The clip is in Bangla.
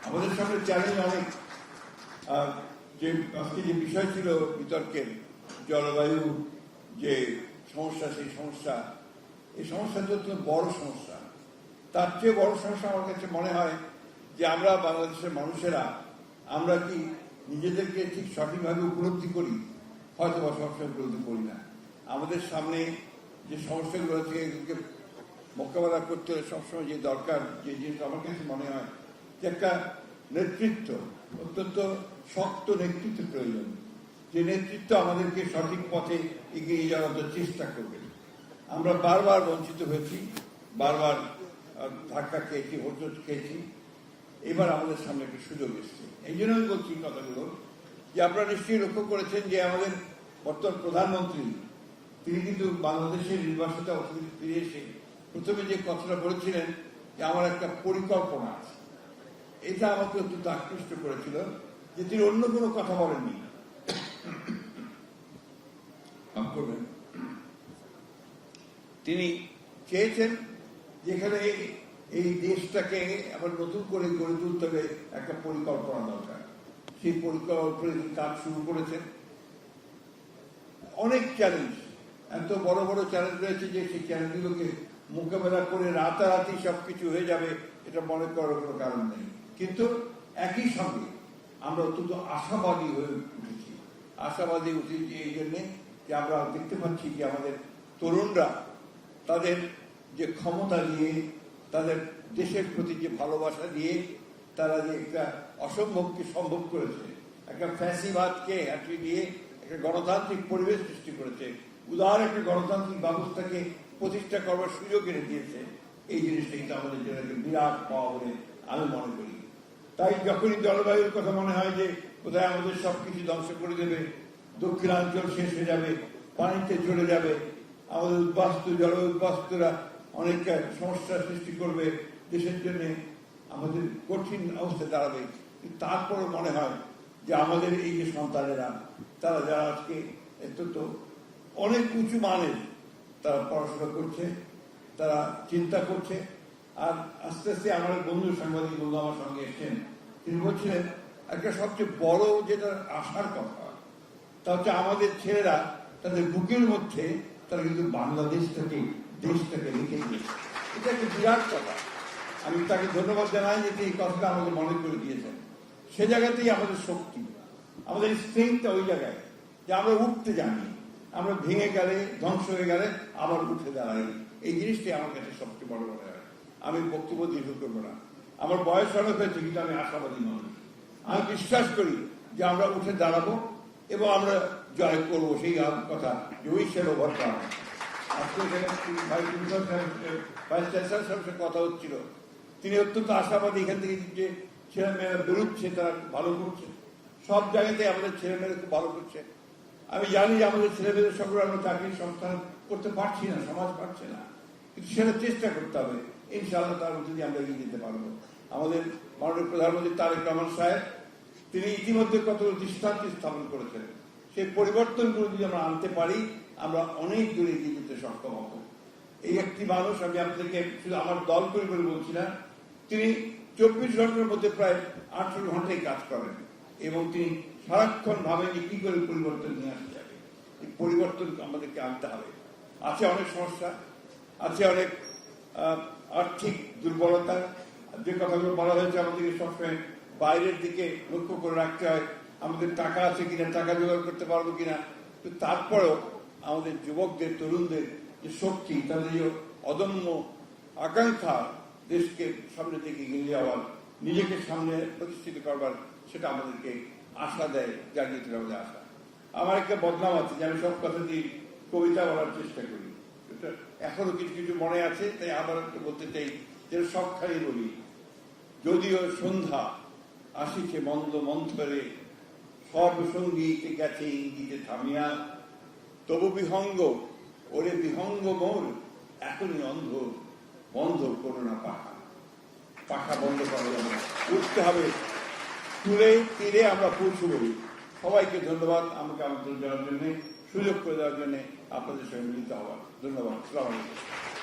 আমাদের সামনে চ্যালেঞ্জ অনেক। যে আজকে যে বিষয় ছিল বিতর্কের, জলবায়ু যে সমস্যা, সেই সমস্যা, এই সমস্যাটা তো বড় সমস্যা। তার চেয়ে বড় সমস্যা আমার কাছে মনে হয় যে আমরা বাংলাদেশের মানুষেরা আমরা কি নিজেদেরকে ঠিক সঠিকভাবে উপলব্ধি করি? হয়তো বা সবসময় উপলব্ধি করি না। আমাদের সামনে যে সমস্যাগুলো আছে এগুলোকে মোকাবেলা করতে হলে সবসময় যে দরকার, যে জিনিস আমার কাছে মনে হয় যে একটা নেতৃত্ব, অত্যন্ত শক্ত নেতৃত্বের প্রয়োজন, যে নেতৃত্ব আমাদেরকে সঠিক পথে এগিয়ে যাওয়ার চেষ্টা করবে। আমরা বারবার বঞ্চিত হয়েছি, বারবার ধাক্কা খেয়েছি, হোঁচট খেয়েছি। এবার আমাদের সামনে একটা সুযোগ এসছে। এই জন্য আমি বলছি কথাগুলো যে আপনারা নিশ্চয়ই লক্ষ্য করেছেন যে আমাদের বর্তমান প্রধানমন্ত্রী তিনি কিন্তু বাংলাদেশের নির্বাসিত অতিথি ফিরে এসে প্রথমে যে কথাটা বলেছিলেন যে আমার একটা পরিকল্পনা আছে। এটা আমাকে অত্যন্ত আকৃষ্ট করেছিল যে তিনি অন্য কোনো কথা বলেননি। তিনি চেয়েছেন যেখানে এই দেশটাকে আবার নতুন করে গড়ে তুলতে হবে একটা পরিকল্পনা দরকার। সেই পরিকল্পনা কাজ শুরু করেছেন। অনেক চ্যালেঞ্জ, এত বড় বড় চ্যালেঞ্জ রয়েছে যে সেই চ্যালেঞ্জগুলোকে মোকাবেলা করে রাতারাতি সবকিছু হয়ে যাবে এটা মনে করার কোনো কারণ নেই। কিন্তু একই সঙ্গে আমরা অত্যন্ত আশাবাদী হয়ে উঠেছি। আশাবাদী উঠেছি এই জন্যে যে আমরা দেখতে পাচ্ছি যে আমাদের তরুণরা তাদের যে ক্ষমতা দিয়ে, তাদের দেশের প্রতি যে ভালোবাসা দিয়ে তারা যে একটা অসম্ভবকে সম্ভব করেছে, একটা ফ্যাসিবাদকে হটিয়ে দিয়ে একটা গণতান্ত্রিক পরিবেশ সৃষ্টি করেছে, উদার একটা গণতান্ত্রিক ব্যবস্থাকে প্রতিষ্ঠা করবার সুযোগ এনে দিয়েছে। এই জিনিসটা কিন্তু আমাদের জন্য বিরাট পাওয়া বলে আমি মনে করি। তাই যখনই জলবায়ুর কথা মনে হয় যে কোথায় আমাদের সবকিছু ধ্বংস করে দেবে, দক্ষিণাঞ্চল শেষ হয়ে যাবে, পানিতে চলে যাবে, আমাদের উদ্বাস্তু জল উদ্বাস্তুরা অনেক সমস্যার সৃষ্টি করবে, দেশের জন্য আমাদের কঠিন অবস্থায় দাঁড়াবে। তারপরও মনে হয় যে আমাদের এই যে সন্তানেরা তারা যারা আজকে অত্যন্ত অনেক উঁচু মানের তারা পড়াশোনা করছে, তারা চিন্তা করছে। আর আস্তে আস্তে আমার বন্ধু, সাংবাদিক বন্ধু আমার সঙ্গে এসছেন, তিনি বলছিলেন একটা সবচেয়ে বড় যেটা আশার কথা তা হচ্ছে আমাদের ছেলেরা তাদের বুকের মধ্যে তারা কিন্তু বাংলাদেশটাকে, দেশটাকে রেখে দিয়েছে। এটা একটা বিরাট কথা। আমি তাকে ধন্যবাদ জানাই যে এই কথাটা আমাকে মনে করে দিয়েছেন। সে জায়গাতেই আমাদের শক্তি, আমাদের স্ট্রেংথটা ওই জায়গায় যে আমরা উঠতে জানি, আমরা ভেঙে গেলে, ধ্বংস হয়ে গেলে আবার উঠে দাঁড়াই। এই জিনিসটাই আমার কাছে সবচেয়ে বড় মনে হয়। আমি বক্তব্য দীর্ঘ করবো না। আমার বয়স অনেক হয়েছে কিন্তু আমি আশাবাদী মানুষ। আমি বিশ্বাস করি যে আমরা উঠে দাঁড়াবো এবং আমরা জয় করবো। সেই কথা যে ওই সেল ওভারকাম। আজকে এখানে ভাইস চ্যান্সেলর সাহেবের কথা হচ্ছিল, তিনি অত্যন্ত আশাবাদী এখান থেকে যে ছেলেমেয়েরা বেরোচ্ছে তারা ভালো করছে। সব জায়গাতে আমাদের ছেলেমেয়েরা খুব ভালো করছে। আমি জানি যে আমাদের ছেলেমেয়েদের সঙ্গে আমরা চাকরির সংস্থান করতে পারছি না, সমাজ পারছে না, কিন্তু সেটা চেষ্টা করতে হবে। ইনশাআল্লাহ তার মধ্যে দিয়ে আমরা এগিয়ে যেতে পারবো। আমাদের মাননীয় প্রধানমন্ত্রী তারেক রহমান সাহেব তিনি ইতিমধ্যে কত দৃষ্টান্ত স্থাপন করেছেন। সেই পরিবর্তনগুলো যদি আমরা আনতে পারি আমরা অনেক দূরে এগিয়ে যেতে সক্ষম হব। এই একটি মানুষ, আমি আপনাদেরকে শুধু আমার দল করে বলছি না, তিনি 24 ঘন্টার মধ্যে প্রায় 18 ঘন্টায় কাজ করেন এবং তিনি সারাক্ষণ ভাবেন যে কি করে পরিবর্তন নিয়ে আসতে যাবে। এই পরিবর্তন আমাদেরকে আনতে হবে। আছে অনেক সমস্যা, আছে অনেক আর্থিক দুর্বলতা, যে কথাগুলো বলা হয়েছে আমাদেরকে সবসময় বাইরের দিকে লক্ষ্য করে রাখতে হয়। আমাদের টাকা আছে কিনা, টাকা জোগাড় করতে পারবো কিনা। তো তারপরেও আমাদের যুবকদের, তরুণদের যে শক্তি, তাদের যে অদম্য আকাঙ্ক্ষা দেশকে সামনে থেকে এগিয়ে যাওয়ার, নিজেকে সামনে প্রতিষ্ঠিত করবার, সেটা আমাদেরকে আশা দেয়, জাগিয়ে তোলে আমাদের আশা। আমার একটা বদনাম আছে যে আমি সব কথা দিয়ে কবিতা বলার চেষ্টা করি, এখনো কিছু কিছু মনে আছে, তাই আবার একটু বলতে চাই যে সবখানি বলি। যদিও সন্ধ্যা আসিছে মন্দ মন্থরে, সব সঙ্গীতে গেছে ইঙ্গিতে থামিয়া, তবু বিহঙ্গ ওরে বিহঙ্গ মোর, এখনই অন্ধ বন্ধ করো না পাখা। পাখা বন্ধ করা যাবে না, উঠতে হবে, তুলে তীরে আমরা পৌঁছবই। সবাইকে ধন্যবাদ আমাকে আমন্ত্রণ জানার জন্য, সুযোগ করে দেওয়ার জন্য, আপনাদের সঙ্গে মিলিত হওয়ার ধন্যবাদ। আসসালামু আলাইকুম।